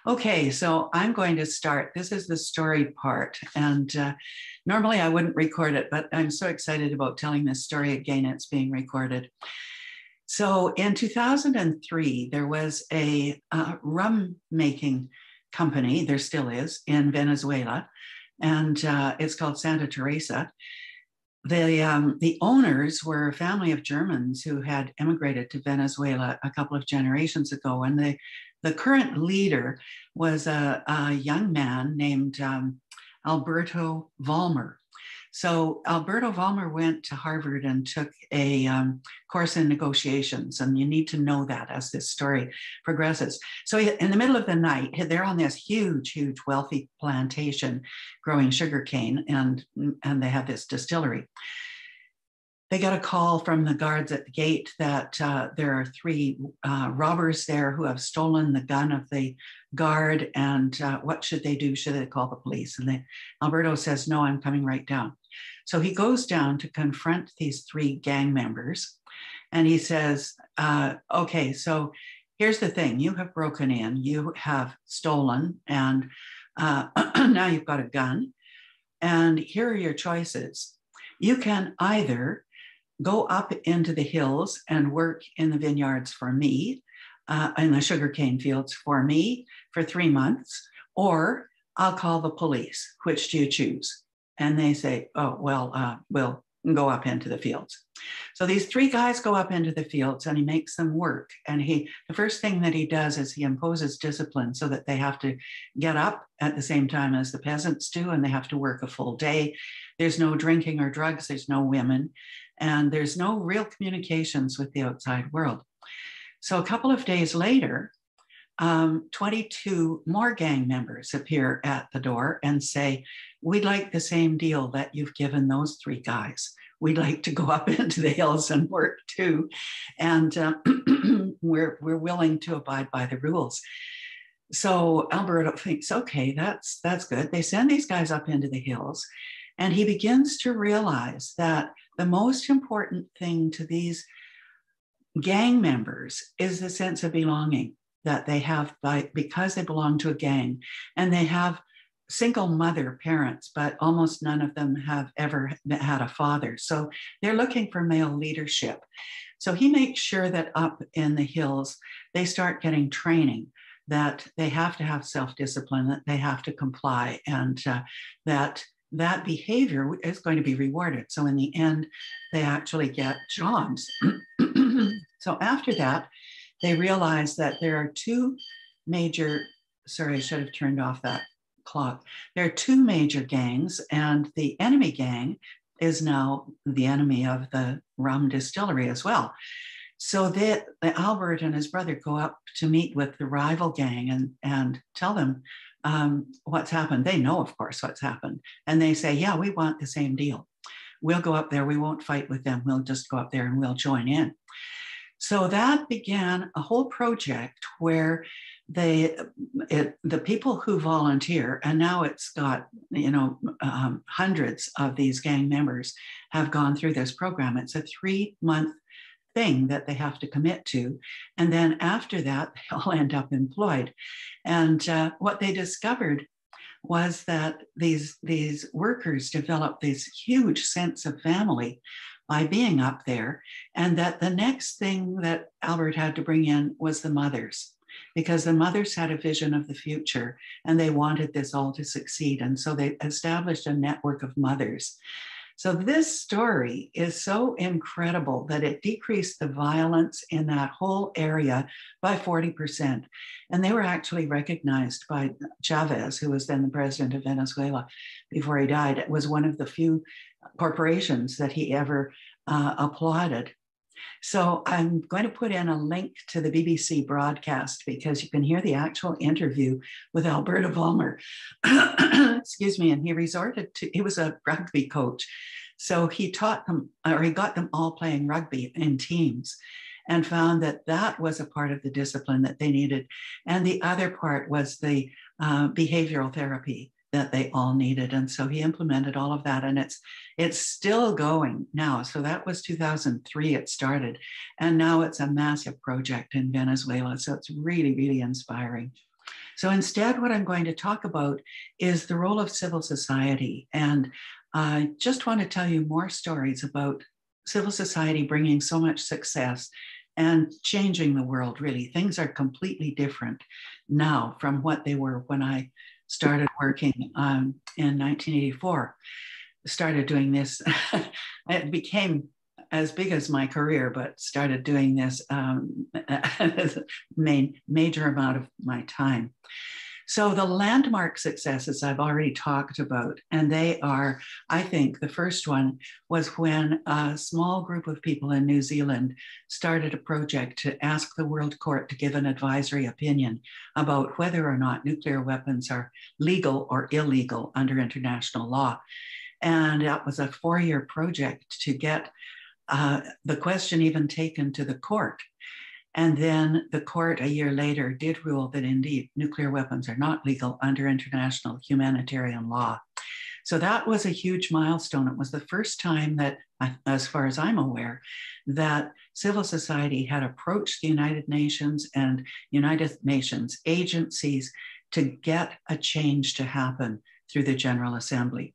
Okay, so I'm going to start. This is the story part. And normally I wouldn't record it, but I'm so excited about telling this story again. It's being recorded. So in 2003, there was a rum making company, there still is, in Venezuela, and it's called Santa Teresa. The owners were a family of Germans who had immigrated to Venezuela a couple of generations ago, and the current leader was a young man named Alberto Vollmer. So Alberto Vollmer went to Harvard and took a course in negotiations, and you need to know that as this story progresses. So in the middle of the night, they're on this huge, huge, wealthy plantation growing sugarcane, and they have this distillery. They got a call from the guards at the gate that there are three robbers there who have stolen the gun of the guard, and what should they do? Should they call the police? And Alberto says, no, I'm coming right down. So he goes down to confront these three gang members, and he says, okay, so here's the thing. You have broken in, you have stolen, and now you've got a gun, and here are your choices. You can either go up into the hills and work in the vineyards for me, in the sugarcane fields for me for 3 months, or I'll call the police. Which do you choose? And they say, oh, well, we'll go up into the fields. So these three guys go up into the fields, and he makes them work. And the first thing that he does is he imposes discipline so that they have to get up at the same time as the peasants do, and they have to work a full day. There's no drinking or drugs, there's no women, and there's no real communications with the outside world. So a couple of days later, 22 more gang members appear at the door and say, we'd like the same deal that you've given those three guys. We'd like to go up into the hills and work too. And we're willing to abide by the rules. So Alberto thinks, okay, that's good. They send these guys up into the hills, and he begins to realize that the most important thing to these gang members is the sense of belonging that they have because they belong to a gang, and they have single mother parents, but almost none of them have ever had a father. So they're looking for male leadership. So he makes sure that up in the hills, they start getting training, that they have to have self-discipline, that they have to comply, and that behavior is going to be rewarded. So in the end, they actually get jobs. So after that, they realize that there are two major, sorry, I should have turned off that clock. There are two major gangs, and the enemy gang is now the enemy of the rum distillery as well. So Albert and his brother go up to meet with the rival gang and tell them what's happened. They know, of course, what's happened. And they say, yeah, we want the same deal. We'll go up there. We won't fight with them. We'll just go up there and we'll join in. So that began a whole project where the people who volunteer, and now it's got, hundreds of these gang members have gone through this program. It's a 3-month thing that they have to commit to. And then after that, they all end up employed. And what they discovered was that these workers developed this huge sense of family by being up there, and that the next thing that Albert had to bring in was the mothers, because the mothers had a vision of the future and they wanted this all to succeed. And so they established a network of mothers. So this story is so incredible that it decreased the violence in that whole area by 40%. And they were actually recognized by Chavez, who was then the president of Venezuela before he died. It was one of the few corporations that he ever applauded. So I'm going to put in a link to the BBC broadcast because you can hear the actual interview with Alberto Vollmer. Excuse me. And he was a rugby coach. So he taught them, or he got them all playing rugby in teams, and found that that was a part of the discipline that they needed. And the other part was the behavioral therapy that they all needed. And so he implemented all of that, and it's still going now. So that was 2003 it started, and now it's a massive project in Venezuela. So it's really, really inspiring. So instead, what I'm going to talk about is the role of civil society. And I just want to tell you more stories about civil society bringing so much success and changing the world, really. Things are completely different now from what they were when I started working in 1984. Started doing this. It became as big as my career, but started doing this as a major amount of my time. So the landmark successes I've already talked about, and they are, I think, the first one was when a small group of people in New Zealand started a project to ask the World Court to give an advisory opinion about whether or not nuclear weapons are legal or illegal under international law. And that was a 4-year project to get the question even taken to the court. And then the court a year later did rule that indeed nuclear weapons are not legal under international humanitarian law. So that was a huge milestone. It was the first time that, as far as I'm aware, that civil society had approached the United Nations and United Nations agencies to get a change to happen through the General Assembly.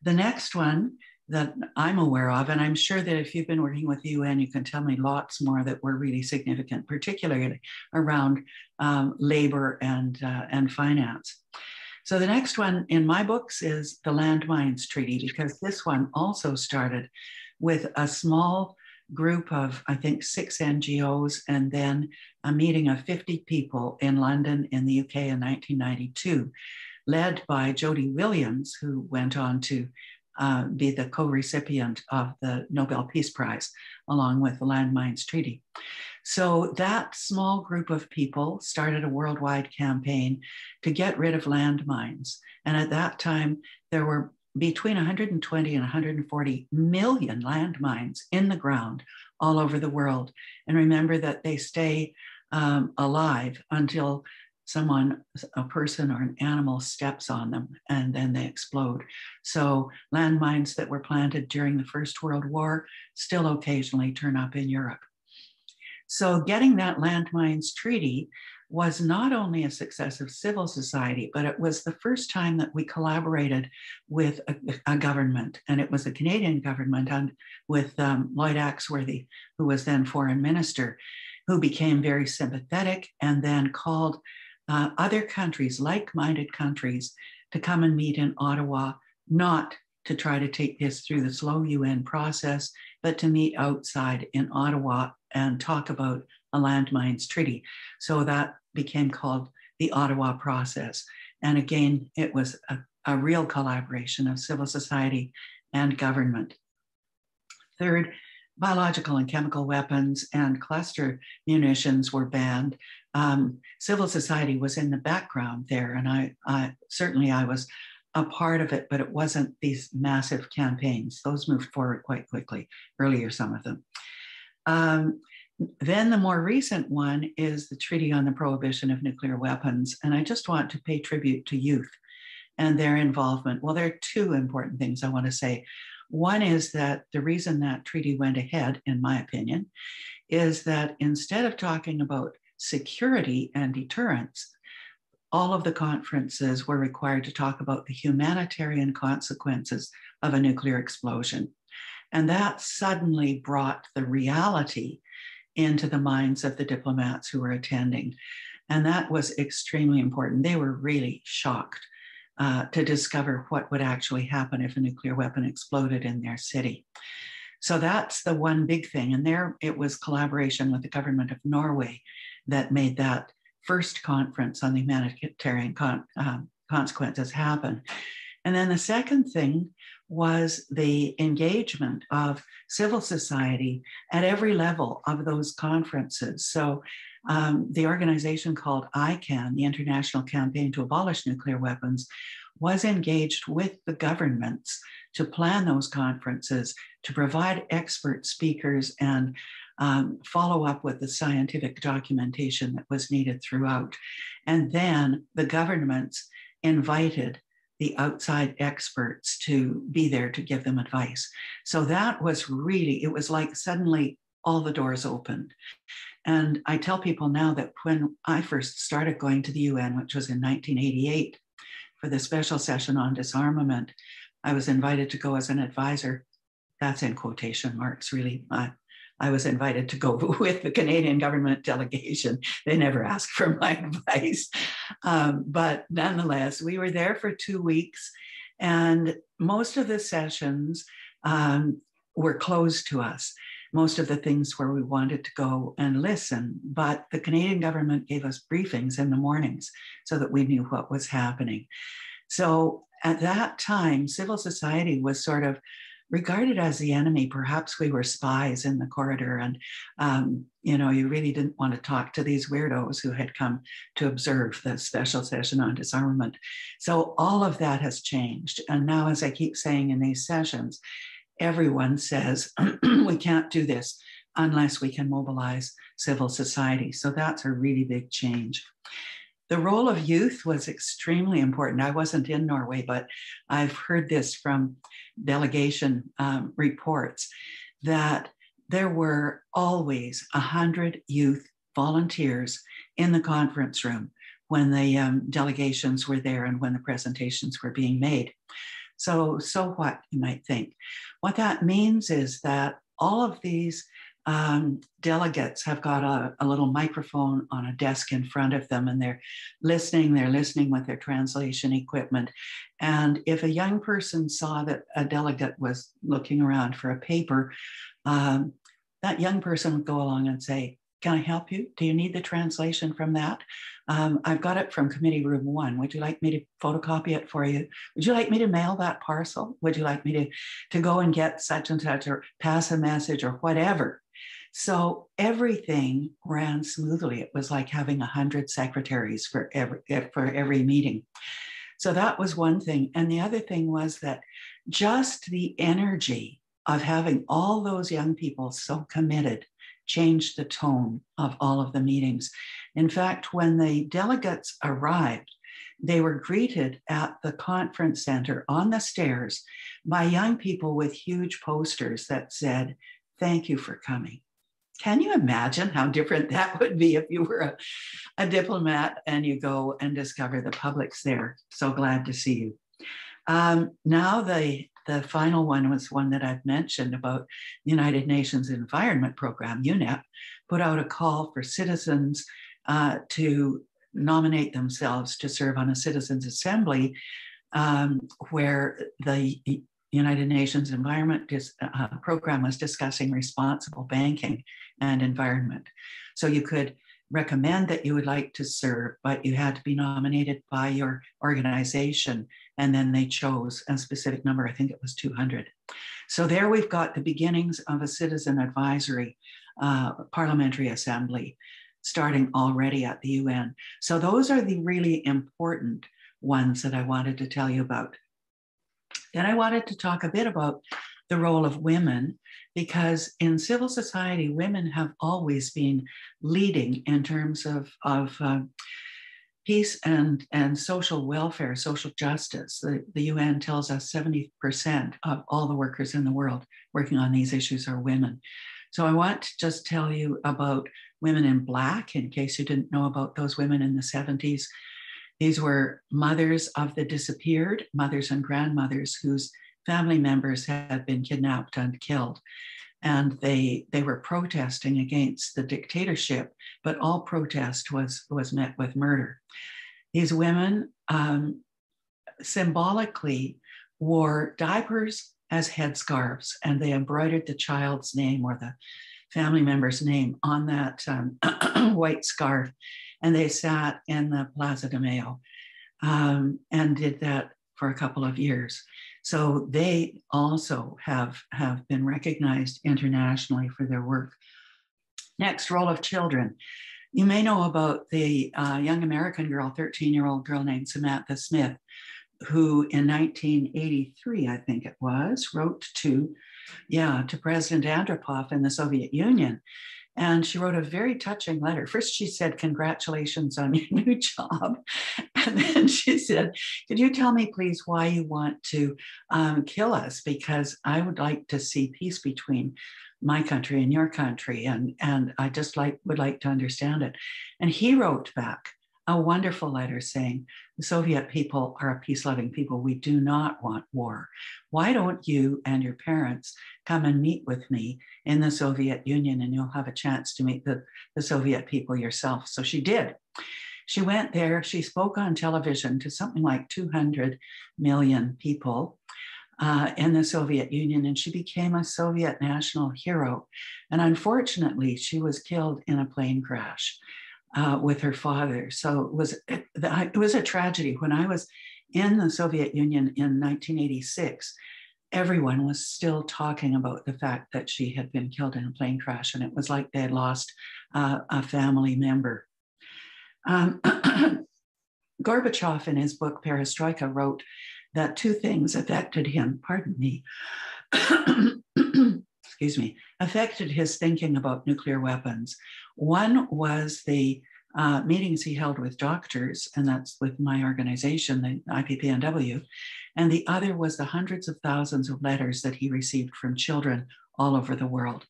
The next one that I'm aware of, and I'm sure that if you've been working with the UN, you can tell me lots more that were really significant, particularly around labor and finance. So the next one in my books is the Landmines Treaty, because this one also started with a small group of, I think, 6 NGOs, and then a meeting of 50 people in London in the UK in 1992, led by Jody Williams, who went on to be the co-recipient of the Nobel Peace Prize, along with the Landmines Treaty. So that small group of people started a worldwide campaign to get rid of landmines. And at that time, there were between 120 and 140 million landmines in the ground all over the world. And remember that they stay alive until someone, a person or an animal, steps on them, and then they explode. So landmines that were planted during the First World War still occasionally turn up in Europe. So getting that Landmines Treaty was not only a success of civil society, but it was the first time that we collaborated with a government. And it was the Canadian government and with Lloyd Axworthy, who was then foreign minister, who became very sympathetic and then called other countries, like-minded countries, to come and meet in Ottawa, not to try to take this through the slow UN process, but to meet outside in Ottawa and talk about a landmines treaty. So that became called the Ottawa process. And again, it was a real collaboration of civil society and government. Third, biological and chemical weapons and cluster munitions were banned. Civil society was in the background there, and I certainly was a part of it, but it wasn't these massive campaigns. Those moved forward quite quickly, earlier some of them. Then the more recent one is the Treaty on the Prohibition of Nuclear Weapons, and I just want to pay tribute to youth and their involvement. Well, there are two important things I want to say. One is that the reason that treaty went ahead, in my opinion, is that instead of talking about security and deterrence, all of the conferences were required to talk about the humanitarian consequences of a nuclear explosion. And that suddenly brought the reality into the minds of the diplomats who were attending. And that was extremely important. They were really shocked to discover what would actually happen if a nuclear weapon exploded in their city. So that's the one big thing. And there it was collaboration with the government of Norway that made that first conference on the humanitarian consequences happen. And then the second thing was the engagement of civil society at every level of those conferences. So the organization called ICAN, the International Campaign to Abolish Nuclear Weapons, was engaged with the governments to plan those conferences, to provide expert speakers and follow up with the scientific documentation that was needed throughout. And then the governments invited the outside experts to be there to give them advice. So that was really, it was like suddenly all the doors opened. And I tell people now that when I first started going to the UN, which was in 1988, for the special session on disarmament, I was invited to go as an advisor. That's in quotation marks, really. I was invited to go with the Canadian government delegation. They never asked for my advice. But nonetheless, we were there for 2 weeks, and most of the sessions were closed to us. Most of the things where we wanted to go and listen, but the Canadian government gave us briefings in the mornings so that we knew what was happening. So at that time, civil society was sort of regarded as the enemy. Perhaps we were spies in the corridor, and you really didn't want to talk to these weirdos who had come to observe the special session on disarmament. So all of that has changed. And now, as I keep saying in these sessions, everyone says we can't do this unless we can mobilize civil society. So that's a really big change. The role of youth was extremely important. I wasn't in Norway, but I've heard this from delegation reports that there were always 100 youth volunteers in the conference room when the delegations were there and when the presentations were being made. So what, you might think? What that means is that all of these delegates have got a little microphone on a desk in front of them, and they're listening with their translation equipment. And if a young person saw that a delegate was looking around for a paper, that young person would go along and say, "Can I help you? Do you need the translation from that? I've got it from committee room 1. Would you like me to photocopy it for you? Would you like me to mail that parcel? Would you like me to go and get such and such, or pass a message, or whatever?" So everything ran smoothly. It was like having 100 secretaries for every meeting. So that was one thing. And the other thing was that just the energy of having all those young people so committed changed the tone of all of the meetings. In fact, when the delegates arrived, they were greeted at the conference center on the stairs by young people with huge posters that said, "Thank you for coming." Can you imagine how different that would be if you were a diplomat and you go and discover the public's there? So glad to see you. Now the final one was one that I've mentioned about the United Nations Environment Program, UNEP, put out a call for citizens to nominate themselves to serve on a citizens' assembly where the United Nations Environment Program was discussing responsible banking and environment. So you could recommend that you would like to serve, but you had to be nominated by your organization. And then they chose a specific number. I think it was 200. So there we've got the beginnings of a citizen advisory parliamentary assembly starting already at the UN. So those are the really important ones that I wanted to tell you about. Then I wanted to talk a bit about the role of women, because in civil society, women have always been leading in terms of peace and social welfare, social justice. The UN tells us 70% of all the workers in the world working on these issues are women. So I want to just tell you about women in Black, in case you didn't know about those women in the 70s. These were mothers of the disappeared, mothers and grandmothers whose family members had been kidnapped and killed. And they were protesting against the dictatorship, but all protest was met with murder. These women symbolically wore diapers as headscarves, and they embroidered the child's name or the family member's name on that white scarf. And they sat in the Plaza de Mayo and did that for a couple of years. So they also have been recognized internationally for their work. Next, role of children. You may know about the young American girl, 13-year-old girl named Samantha Smith, who in 1983, I think it was, wrote to President Andropov in the Soviet Union And she wrote a very touching letter. First, she said, "Congratulations on your new job." And then she said, "Could you tell me, please, why you want to kill us? Because I would like to see peace between my country and your country. And I just would like to understand it." And he wrote back a wonderful letter saying, "The Soviet people are a peace-loving people. We do not want war. Why don't you and your parents come and meet with me in the Soviet Union, and you'll have a chance to meet the Soviet people yourself." So she did. She went there. She spoke on television to something like 200 million people in the Soviet Union, and she became a Soviet national hero. And unfortunately, she was killed in a plane crash with her father. So it was a tragedy. When I was in the Soviet Union in 1986, everyone was still talking about the fact that she had been killed in a plane crash, and it was like they had lost a family member. Gorbachev, in his book Perestroika, wrote that two things affected him, pardon me, excuse me, affected his thinking about nuclear weapons. One was the meetings he held with doctors, and that's with my organization, the IPPNW, and the other was the hundreds of thousands of letters that he received from children all over the world.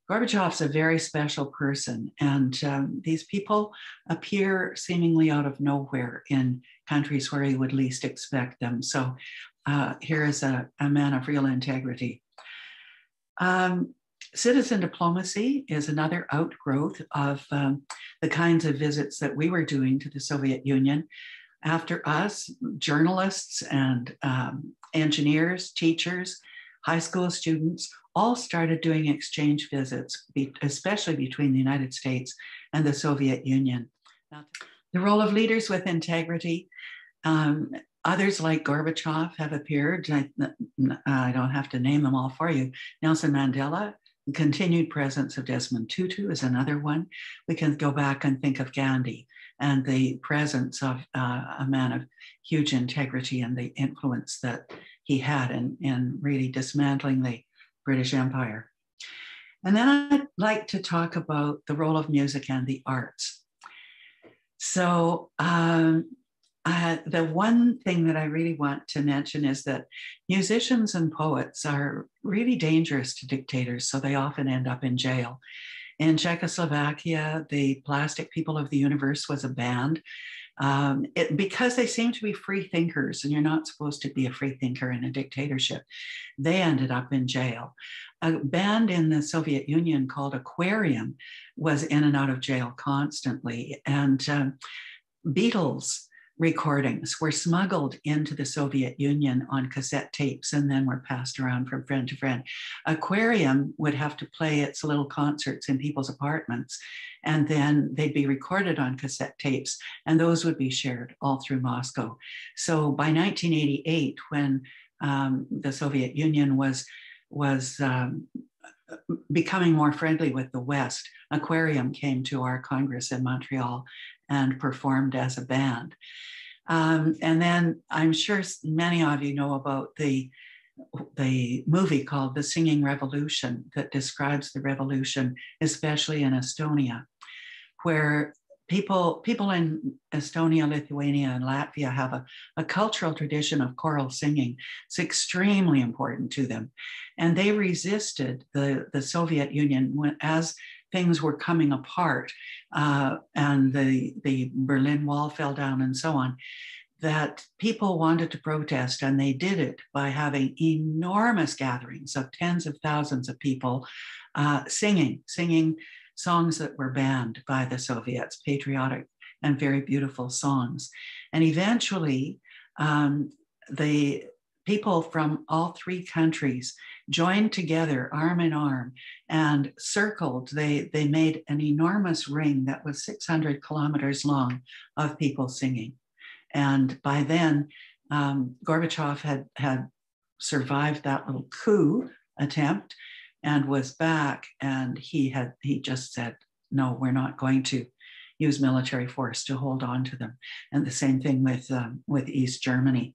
Gorbachev's a very special person, and these people appear seemingly out of nowhere in countries where you would least expect them. So here is a man of real integrity. Citizen diplomacy is another outgrowth of the kinds of visits that we were doing to the Soviet Union. After us, journalists and engineers, teachers, high school students all started doing exchange visits, especially between the United States and the Soviet Union. The role of leaders with integrity. Others like Gorbachev have appeared. I don't have to name them all for you. Nelson Mandela, the continued presence of Desmond Tutu is another one. We can go back and think of Gandhi and the presence of a man of huge integrity and the influence that he had in really dismantling the British Empire. And then I'd like to talk about the role of music and the arts. So the one thing that I really want to mention is that musicians and poets are really dangerous to dictators, so they often end up in jail. In Czechoslovakia, the Plastic People of the Universe was a band because they seem to be free thinkers, and you're not supposed to be a free thinker in a dictatorship. They ended up in jail. A band in the Soviet Union called Aquarium was in and out of jail constantly, and Beatles recordings were smuggled into the Soviet Union on cassette tapes and then were passed around from friend to friend. Aquarium would have to play its little concerts in people's apartments, and then they'd be recorded on cassette tapes, and those would be shared all through Moscow. So by 1988, when the Soviet Union was becoming more friendly with the West, Aquarium came to our Congress in Montreal and performed as a band. And then I'm sure many of you know about the movie called The Singing Revolution that describes the revolution, especially in Estonia, where people in Estonia, Lithuania, and Latvia have a cultural tradition of choral singing. It's extremely important to them. And they resisted the Soviet Union as things were coming apart and the Berlin Wall fell down and so on, that people wanted to protest, and they did it by having enormous gatherings of tens of thousands of people singing songs that were banned by the Soviets, patriotic and very beautiful songs. And eventually, the people from all three countries joined together arm in arm and circled. They made an enormous ring that was 600 kilometers long of people singing. And by then, Gorbachev had survived that little coup attempt and was back, and he just said, no, we're not going to use military force to hold on to them. And the same thing with East Germany.